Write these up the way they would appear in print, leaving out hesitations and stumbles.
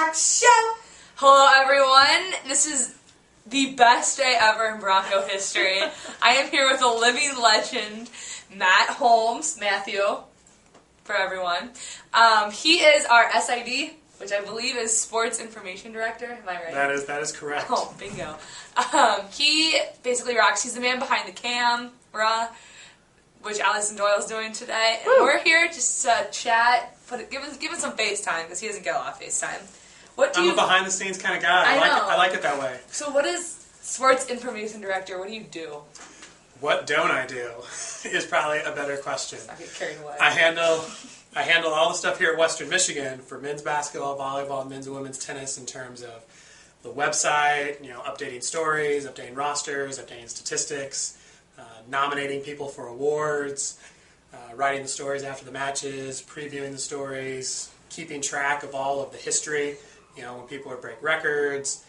Viox show. Hello everyone, this is the best day ever in Bronco history. I am here with a living legend, Matthew, for everyone. He is our SID, which I believe is Sports Information Director. Am I right? That is correct. Oh, bingo. He basically rocks. He's the man behind the camera, which Allison Doyle's doing today. And we're here just to chat. Give us some FaceTime because he doesn't get a lot of FaceTime. I'm a behind-the-scenes kind of guy. I like it that way. So what is Sports Information Director? What do you do? What don't I do is probably a better question. I get carried away. I handle all the stuff here at Western Michigan for men's basketball, volleyball, men's and women's tennis in terms of the website, updating stories, updating rosters, updating statistics, nominating people for awards, writing the stories after the matches, previewing the stories, keeping track of all of the history, when people break records,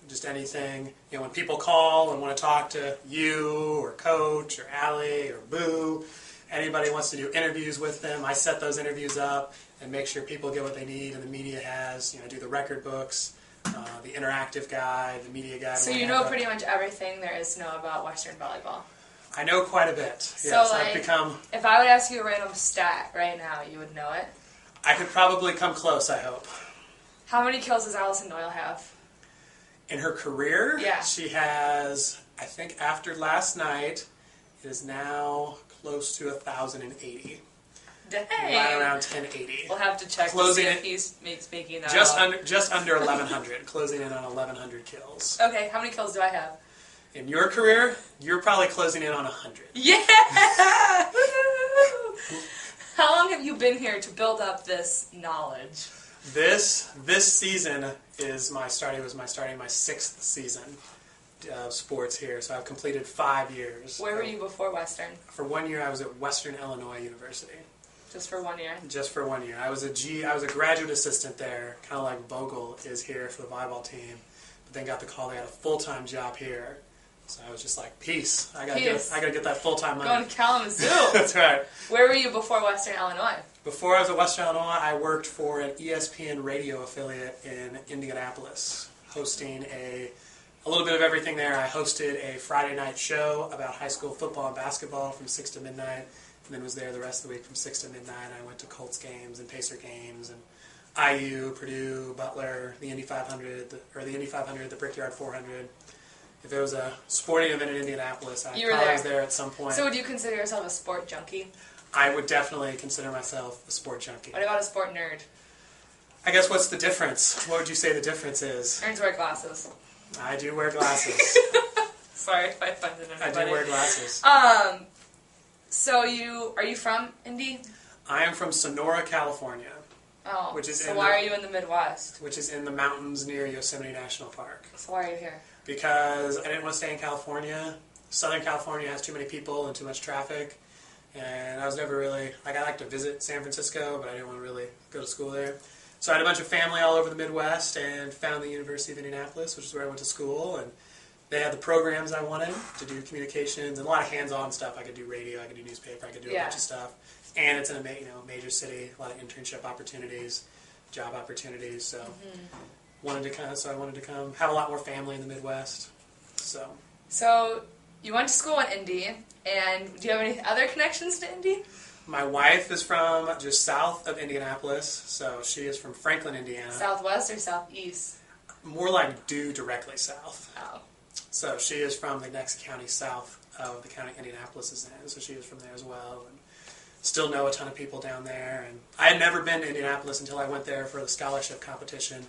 just anything. When people call and want to talk to you or Coach or Allie or Boo, anybody wants to do interviews with them, I set those interviews up and make sure people get what they need and the media has, do the record books, the interactive guide, the media guide. So you know pretty much everything there is to know about Western volleyball. I know quite a bit. So yes, I've become... If I would ask you a random stat right now, you would know it? I could probably come close, I hope. How many kills does Allison Doyle have? In her career? Yeah. She has, I think after last night, it is now close to 1,080. Dang. Right around 1,080. We'll have to check to see if he's making that just under 1,100, closing in on 1,100 kills. Okay, how many kills do I have? In your career, you're probably closing in on 100. Yeah! How long have you been here to build up this knowledge? This season was my starting my 6th season of sports here, so I've completed 5 years. Where were you before Western? For 1 year, I was at Western Illinois University. Just for 1 year? Just for 1 year. I was a graduate assistant there, kind of like Bogle is here for the volleyball team, but then got the call they had a full-time job here. So I was just like, peace. I gotta get that full-time money. Going to Kalamazoo. That's right. Where were you before Western Illinois? Before I was at Western Illinois, I worked for an ESPN radio affiliate in Indianapolis, hosting a little bit of everything there. I hosted a Friday night show about high school football and basketball from 6 to midnight, and then was there the rest of the week from 6 to midnight. I went to Colts games and Pacer games, and IU, Purdue, Butler, the Indy 500, the Brickyard 400. If it was a sporting event in Indianapolis, I probably was there at some point. So would you consider yourself a sport junkie? I would definitely consider myself a sport junkie. What about a sport nerd? I guess what's the difference? What would you say the difference is? Nerds wear glasses. I do wear glasses. Sorry if I offended anybody. I do wear glasses. So are you from Indy? I am from Sonora, California. Oh, so why are you in the Midwest? Which is in the mountains near Yosemite National Park. So why are you here? Because I didn't want to stay in California. Southern California has too many people and too much traffic. And I was never really, I like to visit San Francisco, but I didn't want to really go to school there. So I had a bunch of family all over the Midwest and found the University of Indianapolis, which is where I went to school. And they had the programs I wanted to do communications and a lot of hands-on stuff. I could do radio, I could do newspaper, I could do a bunch of stuff. And it's in a major city, a lot of internship opportunities, job opportunities. So I wanted to come, have a lot more family in the Midwest. So you went to school in Indy, and do you have any other connections to Indy? My wife is from just south of Indianapolis, so she is from Franklin, Indiana. Southwest or southeast? More like due directly south. Oh. So she is from the next county south of the county Indianapolis is in, so she is from there as well. And still know a ton of people down there. And I had never been to Indianapolis until I went there for the scholarship competition.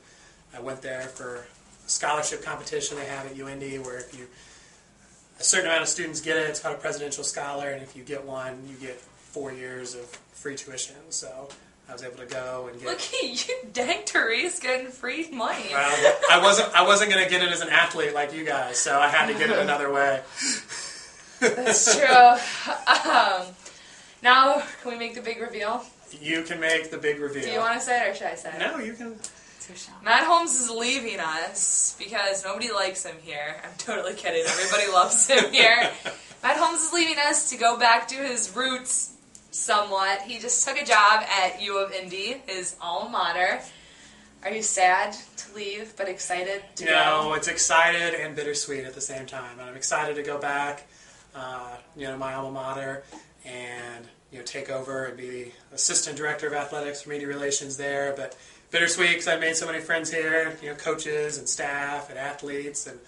I went there for a scholarship competition they have at UIndy where if a certain amount of students get it, it's called a presidential scholar, and if you get one, you get 4 years of free tuition. So I was able to go and get... Look at you, dang Therese, getting free money. Well, I wasn't going to get it as an athlete like you guys, so I had to get it another way. That's true. Now, can we make the big reveal? You can make the big reveal. Do you want to say it, or should I say it? No, you can... Matt Holmes is leaving us because nobody likes him here. I'm totally kidding. Everybody loves him here. Matt Holmes is leaving us to go back to his roots somewhat. He just took a job at U of Indy, his alma mater. Are you sad to leave, but excited to go? No, it's excited and bittersweet at the same time. I'm excited to go back, to my alma mater and take over and be the assistant director of athletics for media relations there. But bittersweet because I made so many friends here, coaches and staff and athletes, and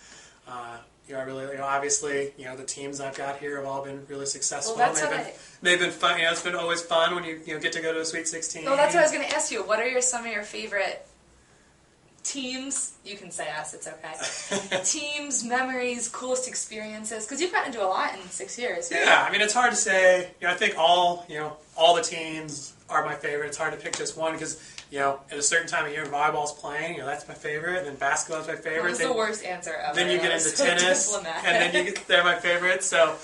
I really, obviously, the teams I've got here have all been really successful. Well, they've been fun. It's been always fun when you get to go to a Sweet 16. Well, that's what I was going to ask you. What are some of your favorite teams? You can say us, it's okay. Teams, memories, coolest experiences, because you've gotten to do a lot in 6 years. Right? Yeah, I mean, it's hard to say. I think all the teams are my favorite. It's hard to pick just one because at a certain time of year, volleyball's playing. That's my favorite, and then basketball's my favorite. That was the worst answer ever. Then you get into tennis, and then they're my favorite. So,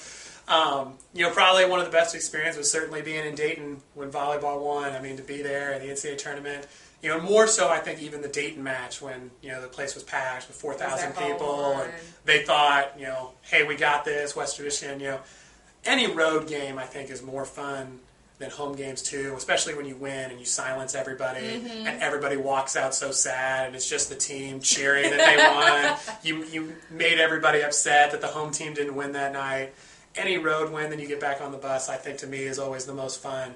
probably one of the best experiences was certainly being in Dayton when volleyball won. I mean, to be there at the NCAA tournament. More so, I think, even the Dayton match when, the place was packed with 4,000 people, and they thought, hey, we got this, Western Michigan, any road game, I think, is more fun than home games, too, especially when you win and you silence everybody, and everybody walks out so sad, and it's just the team cheering that they won. You made everybody upset that the home team didn't win that night. Any road win, then you get back on the bus, I think, to me, is always the most fun,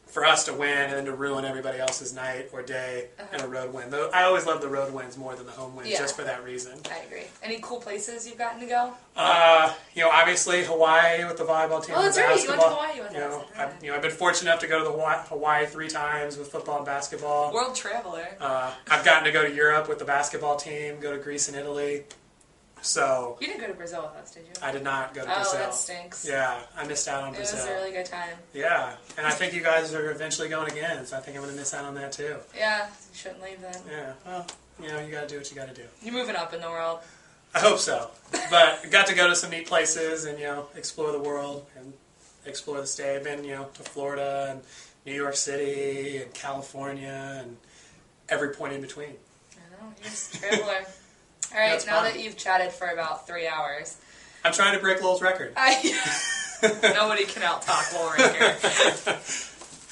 for us to win and then to ruin everybody else's night or day in a road win. Though I always love the road wins more than the home wins, just for that reason. I agree. Any cool places you've gotten to go? Obviously Hawaii with the volleyball team. Oh, that's right. You went to Hawaii with us. I've been fortunate enough to go to the Hawaii 3 times with football and basketball. World traveler. I've gotten to go to Europe with the basketball team, go to Greece and Italy. So you didn't go to Brazil with us, did you? I did not go to Brazil. Oh, that stinks. Yeah, I missed out on Brazil. It was a really good time. Yeah, and I think you guys are eventually going again, so I think I'm going to miss out on that too. Yeah, you shouldn't leave then. Yeah, well, you got to do what you got to do. You're moving up in the world. I hope so. But I got to go to some neat places and, explore the world and explore the state. I've been, to Florida and New York City and California and every point in between. I know, you're just a traveler. All right, now that you've chatted for about 3 hours. I'm trying to break Lowell's record. Nobody can out-talk Lowell right here.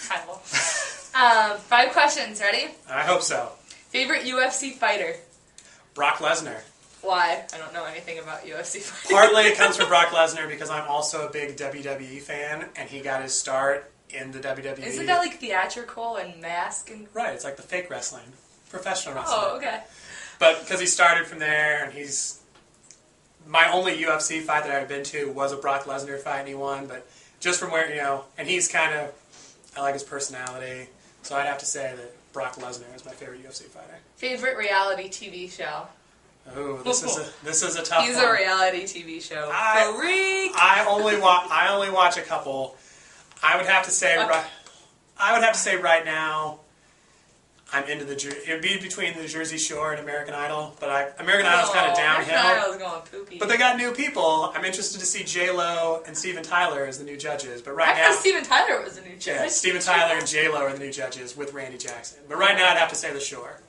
Hi, Lowell. 5 questions, ready? I hope so. Favorite UFC fighter? Brock Lesnar. Why? I don't know anything about UFC fighting. Partly it comes from Brock Lesnar because I'm also a big WWE fan, and he got his start in the WWE. Isn't that like theatrical and mask? Right, it's like the fake wrestling. Professional wrestling. Oh, okay. But because he started from there, and he's... My only UFC fight that I've been to was a Brock Lesnar fight, and he won. But just from where, and he's kind of... I like his personality. So I'd have to say that Brock Lesnar is my favorite UFC fighter. Favorite reality TV show? Oh, this is a tough one. He's a reality TV show freak. I only watch a couple. I would have to say right now I'm into it would be between the Jersey Shore and American Idol, but American Idol's kind of downhill. American Idol's going poopy. But they got new people. I'm interested to see J-Lo and Steven Tyler as the new judges. But right now, I thought Steven Tyler was the new judge. Yeah, Steven Tyler and J-Lo are the new judges with Randy Jackson. But right now I'd have to say The Shore.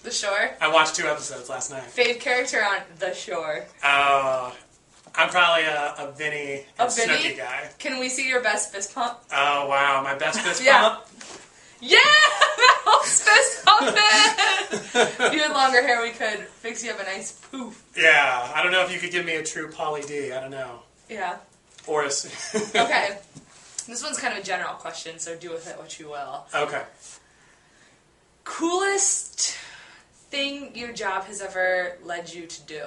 The Shore? I watched 2 episodes last night. Fave character on The Shore? I'm probably a Vinny and Snooki guy. Can we see your best fist pump? Oh, wow. My best fist pump? Yeah! Best fist pumping! If you had longer hair, we could fix you up a nice poof. Yeah. I don't know if you could give me a true Pauly D. I don't know. Yeah. Or a... Okay. This one's kind of a general question, so do with it what you will. Okay. Coolest thing your job has ever led you to do?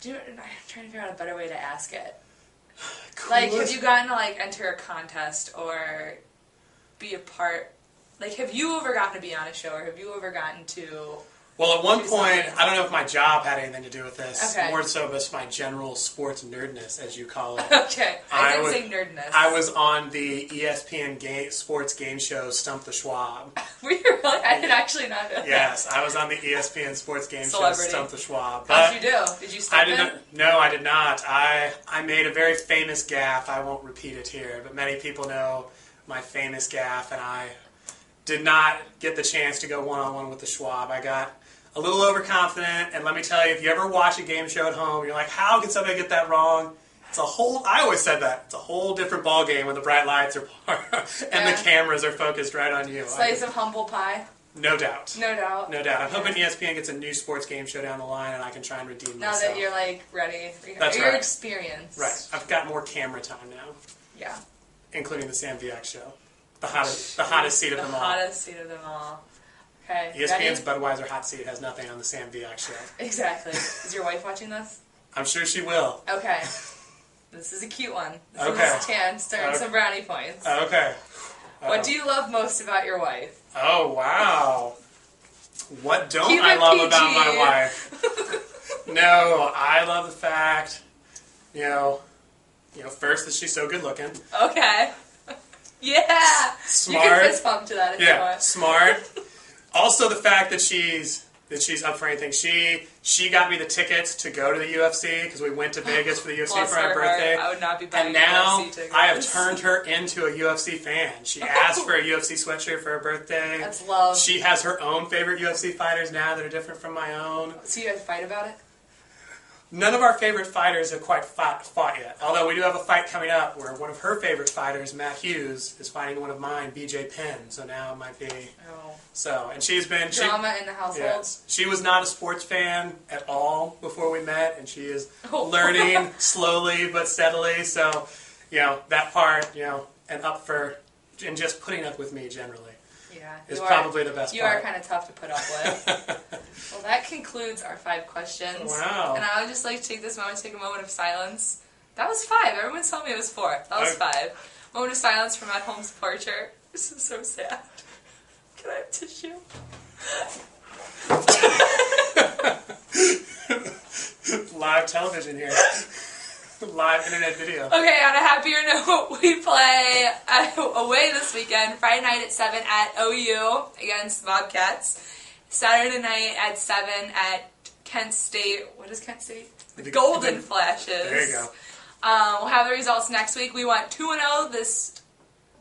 I'm trying to figure out a better way to ask it. Coolest? Like, have you gotten to enter a contest or be a part? Like, have you ever gotten to be on a show, or have you ever gotten to... Well, at one point, I don't know if my job had anything to do with this. Okay. More so just my general sports nerdness, as you call it. Okay. I didn't say nerdness. I was on the ESPN sports game show Stump the Schwab. Were you really? I did actually not know that. Yes, I was on the ESPN sports game show Stump the Schwab. How'd you do? Did you stump it? No, I did not. I made a very famous gaffe. I won't repeat it here, but many people know my famous gaffe, and I did not get the chance to go one-on-one with the Schwab. I got a little overconfident, and let me tell you, if you ever watch a game show at home, you're like, how can somebody get that wrong? It's a whole. I always said that it's a whole different ball game when the bright lights are and the cameras are focused right on you. Slice of humble pie. No doubt. No doubt. No doubt. I'm hoping ESPN gets a new sports game show down the line, and I can try and redeem myself. Now that you're like ready, That's you're right. experienced. Right. I've got more camera time now. Yeah. Including the Sam Viox show, the hottest seat of them all. The hottest seat of them all. Okay. ESPN's ready? Budweiser hot seat has nothing on the Sam Viox show. Exactly. Is your wife watching this? I'm sure she will. Okay. This is a cute one. This Okay. is Tan starting some brownie points. Okay. What do you love most about your wife? Oh, wow. What don't Keep I it love PG. about my wife? No, I love the fact, first that she's so good looking. Okay. Yeah. Smart. You can fist bump to that if you want. Smart. Also the fact that she's up for anything. She got me the tickets to go to the UFC because we went to Vegas for the UFC Bless for my her birthday. heart. I would not be buying And now UFC tickets. I have turned her into a UFC fan. She asked for a UFC sweatshirt for her birthday. That's love. She has her own favorite UFC fighters now that are different from my own. So you guys fight about it? None of our favorite fighters have quite fought yet. Although we do have a fight coming up where one of her favorite fighters, Matt Hughes, is fighting one of mine, BJ Penn. So now it might be... Oh. So, and she's been... Drama in the household? Yes. She was not a sports fan at all before we met, and she is Oh. learning slowly but steadily. So, that part, and and just putting up with me generally. Yeah, is probably the best part. You are kind of tough to put up with. Well, that concludes our 5 questions. Wow. And I would just like to take this moment to take a moment of silence. That was 5. Everyone told me it was 4. That was 5. Moment of silence for Matt Holmes' departure. This is so sad. Can I have tissue? Live television here. Live internet video. Okay, on a happier note, we play away this weekend, Friday night at 7 at OU against Bobcats. Saturday night at 7 at Kent State. What is Kent State? The Golden Flashes. There you go. We'll have the results next week. We went 2-0 this,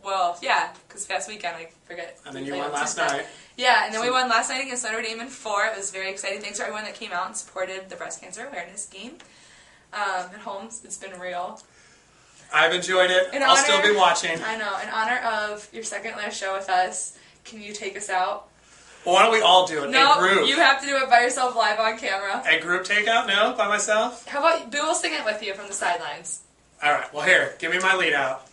because past weekend, I forget. And then you won last night. Yeah, and then we won last night against Notre Dame in 4. It was very exciting. Thanks to everyone that came out and supported the breast cancer awareness game. At Holmes, it's been real. I've enjoyed it. I'll still be watching. I know. In honor of your second last show with us, can you take us out? Well, why don't we all do it? No, a group. You have to do it by yourself live on camera. A group takeout? No? By myself? How about Boo will sing it with you from the sidelines? Alright, well here, give me my lead out.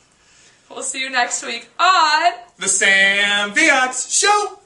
We'll see you next week on The Sam Viox Show!